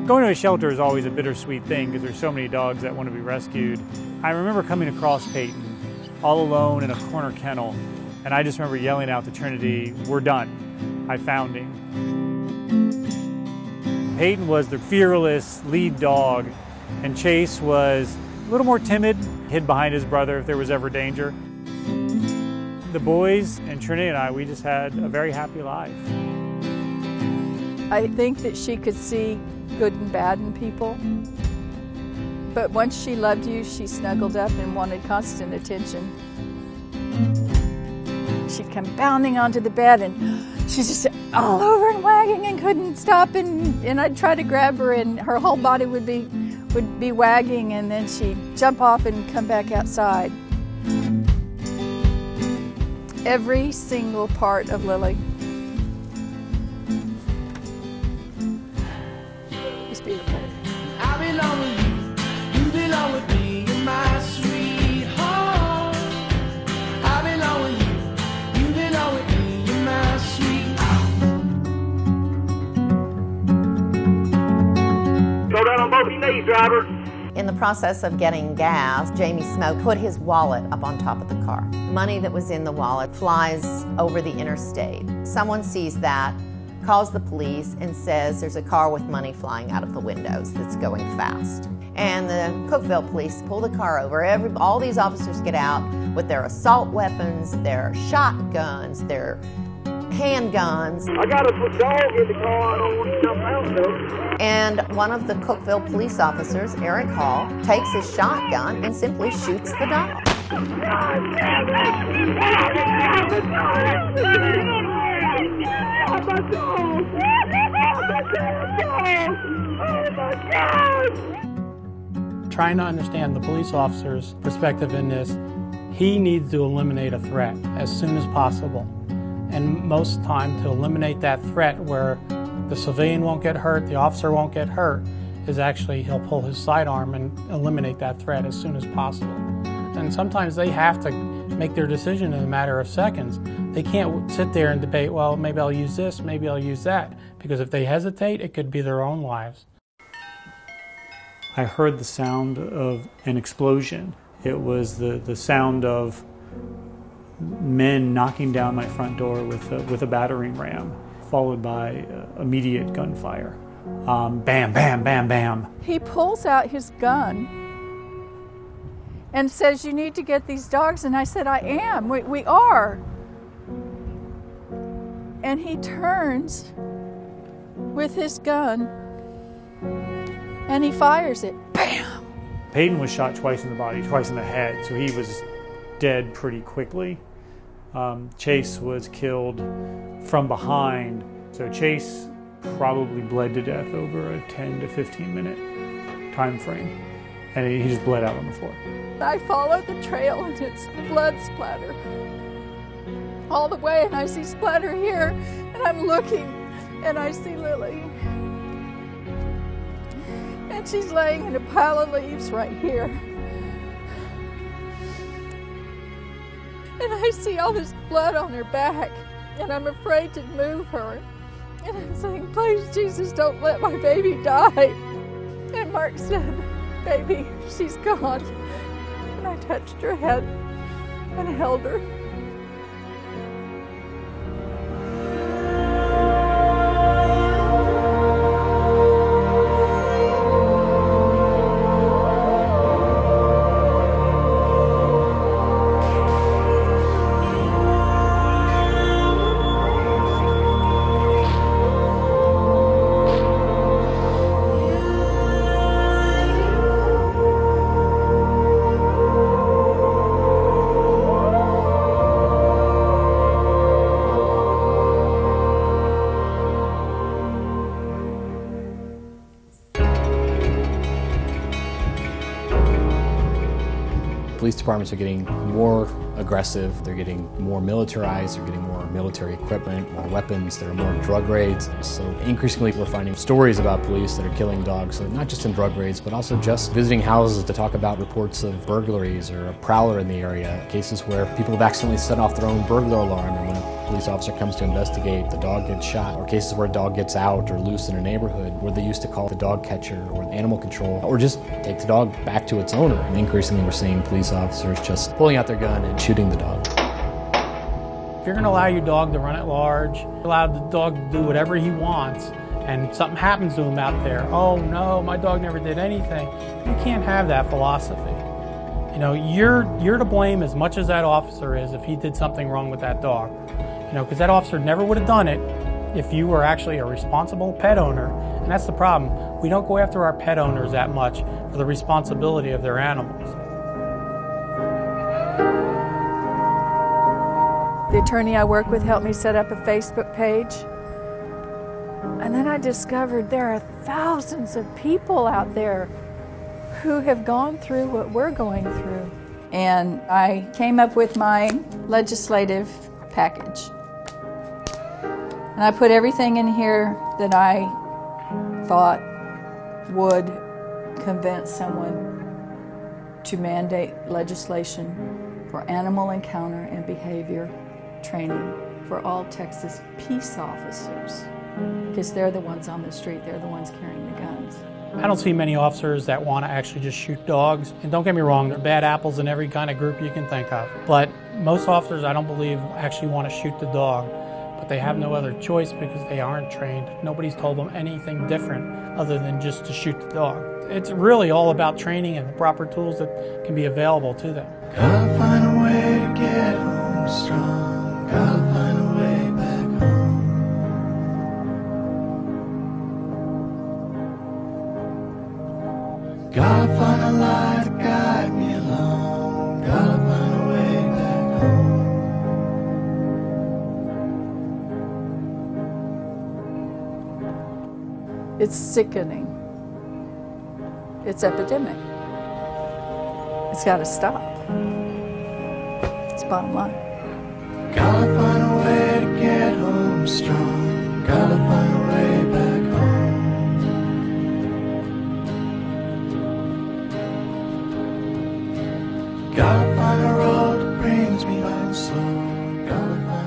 Going to a shelter is always a bittersweet thing because there's so many dogs that want to be rescued. I remember coming across Peyton all alone in a corner kennel, and I just remember yelling out to Trinity, "We're done. I found him." Peyton was the fearless lead dog, and Chase was a little more timid, hid behind his brother if there was ever danger. The boys and Trinity and I, we just had a very happy life. I think that she could see good and bad in people. But once she loved you, she snuggled up and wanted constant attention. She'd come bounding onto the bed and she's just all over and wagging and couldn't stop, and I'd try to grab her and her whole body would be wagging, and then she'd jump off and come back outside. Every single part of Lily is beautiful. I belong with you, you belong with me, you're my sweet home. I belong with you, you belong with me, you're my sweet home. Go down on both your knees, driver. In the process of getting gas, Jamie Smoke put his wallet up on top of the car. Money that was in the wallet flies over the interstate. Someone sees that, calls the police, and says there's a car with money flying out of the windows that's going fast. And the Cookeville police pull the car over. All these officers get out with their assault weapons, their shotguns, their handguns. I got a dog in the car. I don't want to jump out though. And one of the Cookeville police officers, Eric Hall, takes his shotgun and simply shoots the dog. Trying to understand the police officer's perspective in this, he needs to eliminate a threat as soon as possible. And most time to eliminate that threat where the civilian won't get hurt, the officer won't get hurt, is actually he'll pull his sidearm and eliminate that threat as soon as possible. And sometimes they have to make their decision in a matter of seconds. They can't sit there and debate, well, maybe I'll use this, maybe I'll use that, because if they hesitate, it could be their own lives. I heard the sound of an explosion. It was the sound of men knocking down my front door with a battering ram, followed by immediate gunfire. Bam, bam, bam, bam. He pulls out his gun and says, "You need to get these dogs." And I said, "I am, we are." And he turns with his gun and he fires it. Bam! Peyton was shot twice in the body, twice in the head, so he was dead pretty quickly. Chase was killed from behind, so Chase probably bled to death over a 10 to 15 minute time frame, and he just bled out on the floor. I follow the trail and it's blood splatter all the way, and I see splatter here, and I'm looking and I see Lily, and she's laying in a pile of leaves right here. And I see all this blood on her back, and I'm afraid to move her. And I'm saying, "Please, Jesus, don't let my baby die." And Mark said, "Baby, she's gone." And I touched her head and held her. Police departments are getting more aggressive. They're getting more militarized, they're getting more military equipment, more weapons, there are more drug raids. So increasingly we're finding stories about police that are killing dogs, so not just in drug raids, but also just visiting houses to talk about reports of burglaries or a prowler in the area, cases where people have accidentally set off their own burglar alarm, and when a police officer comes to investigate, the dog gets shot, or cases where a dog gets out or loose in a neighborhood where they used to call the dog catcher or animal control, or just take the dog back to its owner. And increasingly we're seeing police officers just pulling out their gun and shooting the dog. If you're going to allow your dog to run at large, allow the dog to do whatever he wants, and something happens to him out there, oh no, my dog never did anything. You can't have that philosophy. You know, you're to blame as much as that officer is if he did something wrong with that dog. You know, because that officer never would have done it if you were actually a responsible pet owner. And that's the problem. We don't go after our pet owners that much for the responsibility of their animals. The attorney I work with helped me set up a Facebook page. And then I discovered there are thousands of people out there who have gone through what we're going through. And I came up with my legislative package. And I put everything in here that I thought would convince someone to mandate legislation for animal encounter and behavior training for all Texas peace officers, because they're the ones on the street, they're the ones carrying the guns. I don't see many officers that want to actually just shoot dogs. And don't get me wrong, there are bad apples in every kind of group you can think of. But most officers, I don't believe, actually want to shoot the dog. But they have no other choice because they aren't trained. Nobody's told them anything different other than just to shoot the dog. It's really all about training and the proper tools that can be available to them. Gotta find a way to get home strong. Gotta find a way back home. Gotta find a light to guide me along. Gotta find a way back home. It's sickening. It's epidemic. It's got to stop. It's bottom line. Gotta find a way to get home strong. Gotta find a way back home. Gotta find a road that brings me back slow. Gotta find